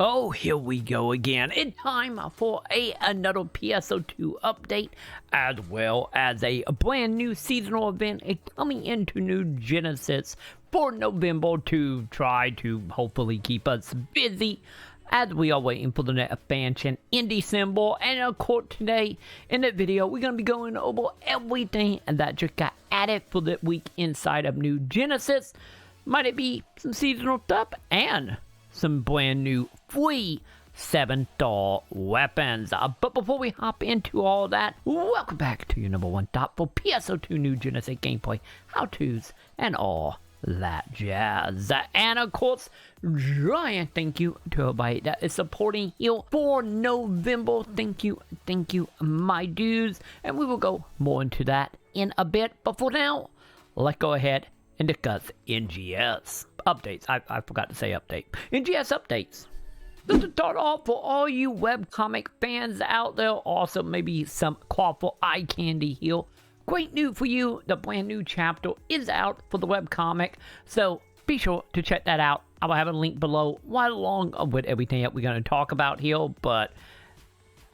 Oh, here we go again. It's time for another PSO2 update, as well as a brand new seasonal event coming into New Genesis for November to try to hopefully keep us busy as we are waiting for the next expansion in December. And of course, today in the video, we're going to be going over everything that just got added for the week inside of New Genesis. Might it be some seasonal stuff and some brand new free 7-star weapons. But before we hop into all that, welcome back to your #1 top for PSO2 New Genesis gameplay, how-tos, and all that jazz. And of course, giant thank you to everybody that is supporting here for November. Thank you, my dudes. And we will go more into that in a bit. But for now, let's go ahead and discuss NGS updates. I forgot to say update. NGS updates. Just to start off, for all you webcomic fans out there, also maybe some quaffle eye candy here. Great news for you, the brand new chapter is out for the webcomic, so be sure to check that out. I will have a link below right along with everything that we're going to talk about here, but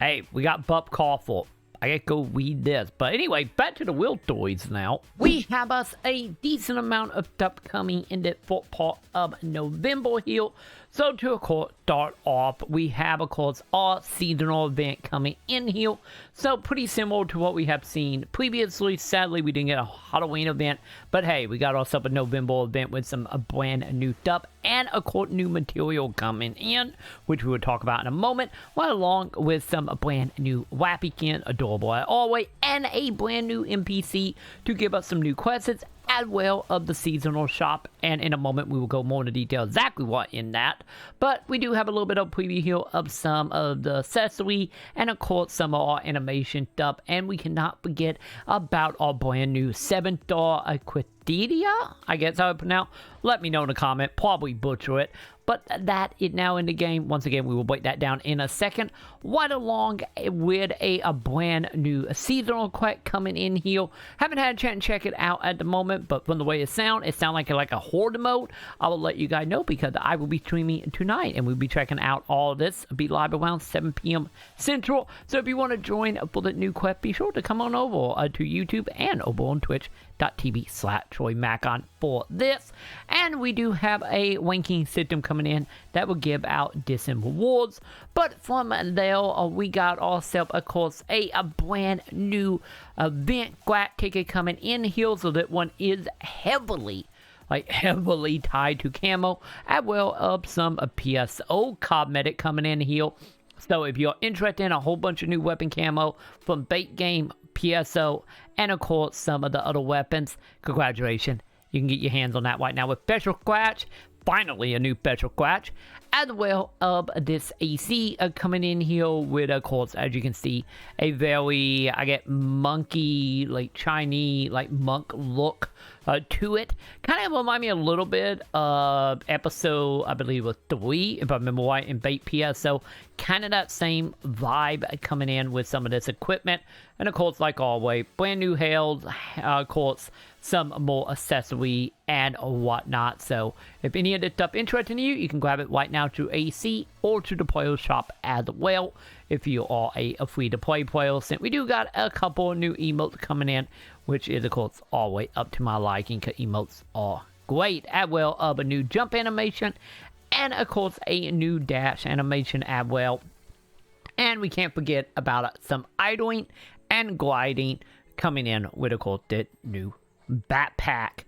hey, we got Bub Quaffle. I gotta go read this. But anyway, back to the real stories now. We have us a decent amount of stuff coming in the fourth part of November here. So to, of course, start off, we have, of course, our seasonal event coming in here. So pretty similar to what we have seen previously. Sadly, we didn't get a Halloween event. But hey, we got ourselves a November event with some brand new stuff. And, of course, new material coming in, which we will talk about in a moment. Right along with some brand new Wappykin, adorable as always, and a brand new NPC to give us some new quests, as well of the seasonal shop. And in a moment we will go more into detail exactly what in that, but we do have a little bit of preview here of some of the accessory and of course some of our animation stuff. And we cannot forget about our brand new 7-star Quitidia, I guess I would pronounce. Let me know in the comment, probably butcher it, but that is now in the game. Once again, we will break that down in a second. Right along with a brand new seasonal quest coming in here. Haven't had a chance to check it out at the moment, but from the way it sounds like a horde mode. I will let you guys know because I will be streaming tonight and we'll be checking out all of this. It'll be live around 7 p.m. Central. So if you want to join for the new quest, be sure to come on over to YouTube and over on twitch.tv/TroyMaconn for this. And we do have a ranking system coming in that will give out distant rewards. But from there, we got ourselves, of course, a brand new event grad ticket coming in here. So that one is heavily tied to camo, as well as some PSO cosmetic coming in here. So if you're interested in a whole bunch of new weapon camo from bait game, PSO, and of course some of the other weapons, congratulations, you can get your hands on that right now with special scratch. Finally a new special scratch, as well of this AC coming in here with, of course, as you can see, a very, I get monkey, Chinese, monk look to it. Kind of remind me a little bit of episode, I believe, was 3, if I remember right, in Bait PSO. Kind of that same vibe coming in with some of this equipment. And of course, like always, brand new hails, of course, some more accessory and whatnot. So if any of this stuff interesting to you, you can grab it right now to AC or to the player shop as well. If you are a free-to-play player, since we do got a couple of new emotes coming in, which is, of course, always up to my liking, because emotes are great. As well of a new jump animation, and, of course, a new dash animation as well. And we can't forget about some idling and gliding coming in with, of course, the new backpack.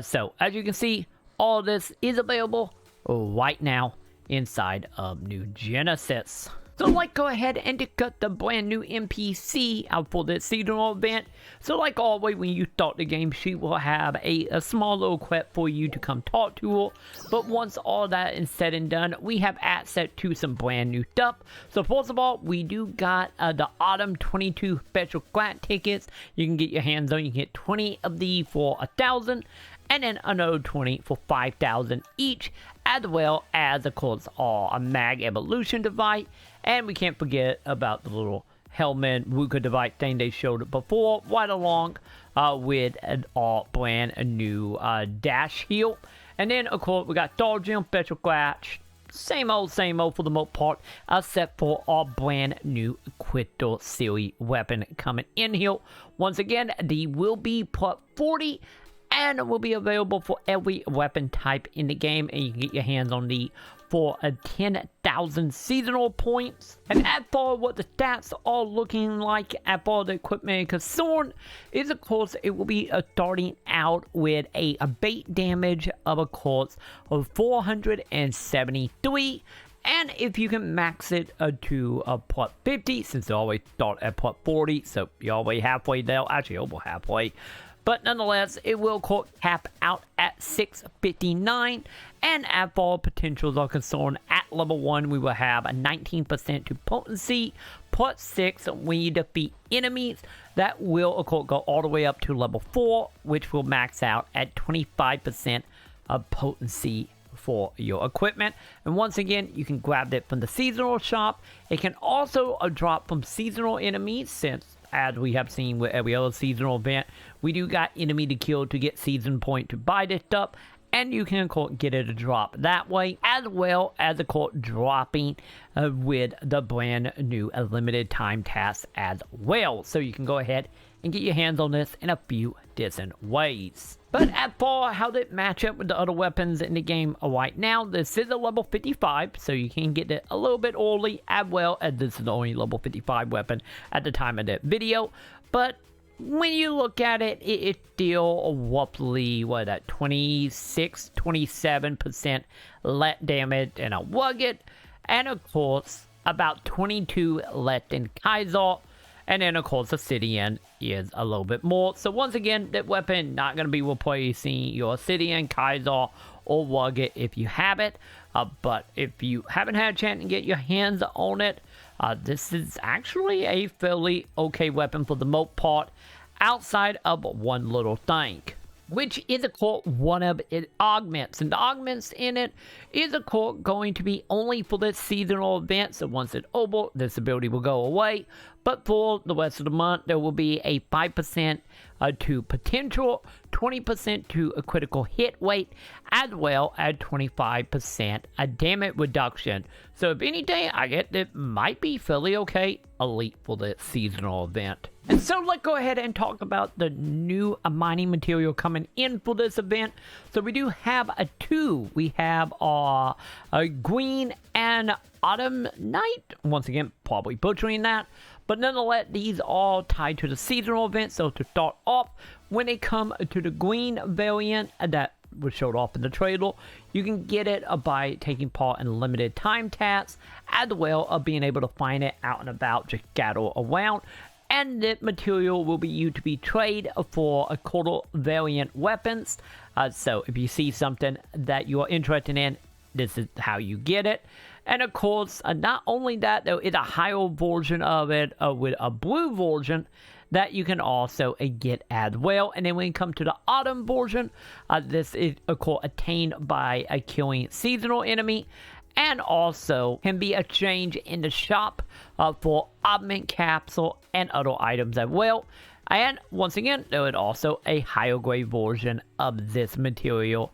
So, as you can see, all this is available right now inside of New Genesis. So let's go ahead and discuss the brand new NPC out for this seasonal event. So like always, when you start the game, she will have a small little quest for you to come talk to her. But once all that is said and done, we have access to some brand new stuff. So first of all, we do got the Autumn 22 special grant tickets. You can get your hands on. You can get 20 of these for 1,000. And then another 20 for 5,000 each, as well as, of course, a mag evolution device. And we can't forget about the little helmet Ruka device thing they showed before, right along with an all brand new dash heal. And then, of course, we got Star Gem, Special Scratch, same old for the most part, except for our brand new Crystal series weapon coming in here. Once again, the will be part 40 and will be available for every weapon type in the game, and you can get your hands on the for 10,000 seasonal points. And as for what the stats are looking like, as for the equipment concerned, is of course it will be starting out with a base damage of course of 473. And if you can max it to part 50, since they always start at part 40, so you're always halfway there, actually over halfway. But nonetheless, it will cap out at 659. And as far as potentials are concerned, at level 1, we will have a 19% to potency. Part 6, when you defeat enemies, that will, of course, go all the way up to level 4, which will max out at 25% of potency for your equipment. And once again, you can grab it from the seasonal shop. It can also drop from seasonal enemies, since as we have seen with every other seasonal event, we do got enemy to kill to get season point to buy this stuff, and you can get it to drop that way, as well as dropping with the brand new limited time tasks as well. So you can go ahead and get your hands on this in a few different ways. But as for how they match up with the other weapons in the game right now, this is a level 55, so you can get it a little bit early, as well as this is the only level 55 weapon at the time of the video. But when you look at it, it's still roughly, 27% less damage than a rugged, and of course, about 22 less than Kaiser. And then, of course, Obsidian is a little bit more. So, once again, that weapon not going to be replacing your Obsidian, Kaiser, or Rugged if you have it. But if you haven't had a chance to get your hands on it, this is actually a fairly okay weapon for the most part, outside of one little thing, which is, of course, one of its augments. And the augments in it is, of course, going to be only for this seasonal event. So once it's over, this ability will go away. But for the rest of the month, there will be a 5% to potential, 20% to a critical hit rate, as well as 25% a damage reduction. So if anything, I get that might be fairly okay, elite for the seasonal event. And so let's go ahead and talk about the new mining material coming in for this event. So we do have two. We have our green and autumn night. Once again, probably butchering that. But nonetheless, these are tied to the seasonal event. So to start off, when it comes to the green variant that was showed off in the trailer, you can get it by taking part in limited time tasks, as well as being able to find it out and about, just gather around. And the material will be used to be traded for a quarter variant weapons. So if you see something that you are interested in, this is how you get it. And of course, not only that, there is a higher version of it with a blue version that you can also get as well. And then when you come to the autumn version, this is, of course, attained by killing seasonal enemy, and also can be exchanged in the shop for augment capsule and other items as well. And once again, there is also a higher grade version of this material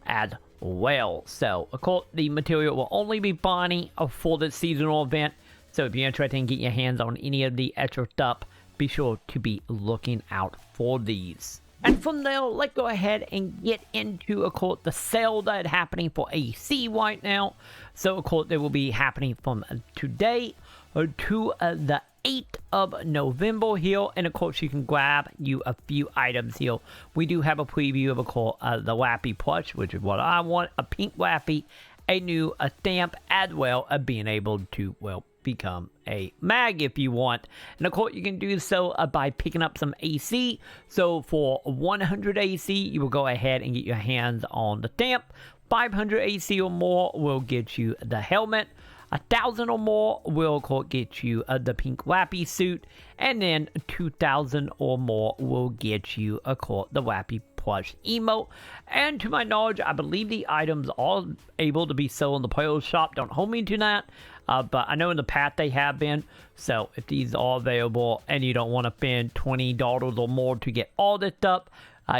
as well. So, of course, the material will only be buying for the seasonal event. So if you're interested in getting your hands on any of the extra stuff, be sure to be looking out for these. And from there, let's go ahead and get into, of course, the sale that is happening for AC right now. So, of course, they will be happening from today to the 8th of November here. And, of course, you can grab you a few items here. We do have a preview of, course, the Wappy plush, which is what I want. A pink Wappy, a new stamp, as well as being able to, well, become a mag if you want. And of course, you can do so by picking up some AC. So for 100 AC, you will go ahead and get your hands on the stamp. 500 AC or more will get you the helmet. 1,000 or more will, of course, get you the pink Wappy suit. And then 2,000 or more will get you, of course, the Wappy plush emote. And to my knowledge, I believe the items are able to be sold in the player shop. Don't hold me to that. But I know in the past they have been. So if these are available and you don't want to spend $20 or more to get all this stuff,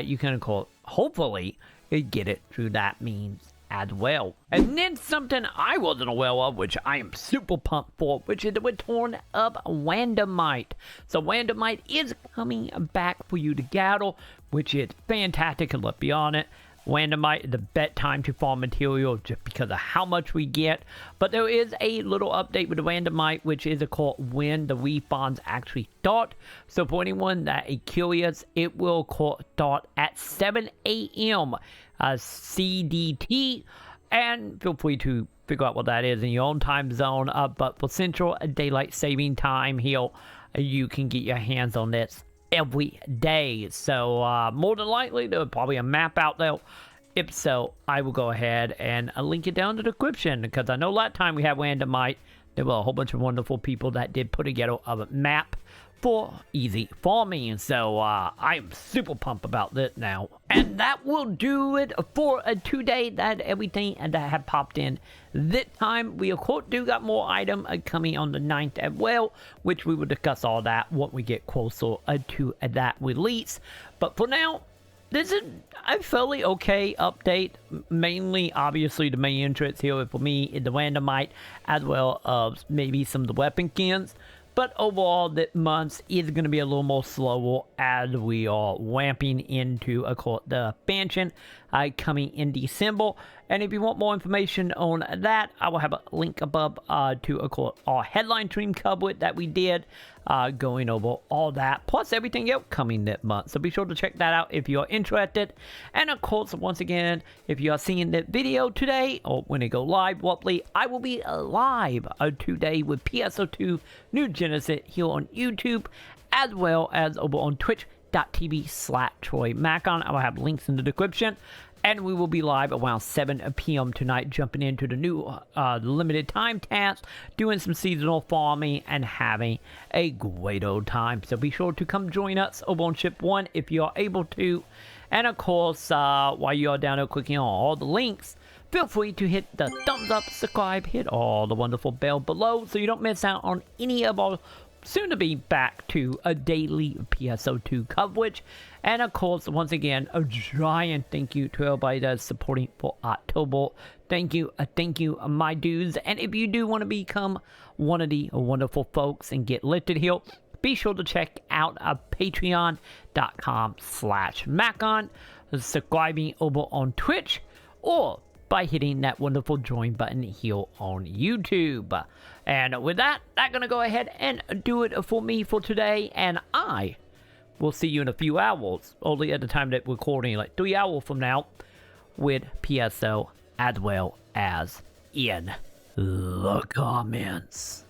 you can, of course, hopefully get it through that means as well. And then something I wasn't aware of, which I am super pumped for, which is the return of Randomite. So Randomite is coming back for you to gather, which is fantastic, and let's be honest, Randomite is the best time to farm material just because of how much we get. But there is a little update with the Randomite, which is called when the refunds actually start. So for anyone that is curious, it will start at 7 a.m. CDT. And feel free to figure out what that is in your own time zone. But for Central Daylight Saving Time here, you can get your hands on this every day. So more than likely there's probably a map out there. If so, I will go ahead and link it down in the description, because I know last time we had Randomite, there were a whole bunch of wonderful people that did put together a map for easy farming. So I'm super pumped about this now. And that will do it for today. That everything that had popped in this time. We of course do got more item coming on the 9th as well, which we will discuss all that when we get closer to that release. But for now, this is a fairly okay update. Mainly, obviously, the main interest here for me is the Randomite, as well as maybe some of the weapon skins. But overall, this month is going to be a little more slower as we are ramping into the expansion coming in December. And if you want more information on that, I will have a link above to our headline stream coverage that we did, going over all that, plus everything else coming this month. So be sure to check that out if you're interested. And of course, once again, if you are seeing this video today, or when it go live, roughly, I will be live today with PSO2 NGS here on YouTube, as well as over on twitch.tv/TroyMaconn. I will have links in the description. And we will be live around 7 p.m. tonight, jumping into the new limited time task, doing some seasonal farming, and having a great old time. So be sure to come join us over on Ship 1 if you are able to. And of course, while you are down there clicking on all the links, feel free to hit the thumbs up, subscribe, hit all the wonderful bell below so you don't miss out on any of our soon to be back to a daily PSO2 coverage. And of course, once again, a giant thank you to everybody that's supporting for October. Thank you, my dudes. And if you do want to become one of the wonderful folks and get lifted here, be sure to check out patreon.com/Maconn, subscribing over on Twitch, or by hitting that wonderful join button here on YouTube. And with that, that's going to go ahead and do it for me for today. And I will see you in a few hours, only at the time that we're recording, like 3 hours from now, with PSO, as well as in the comments.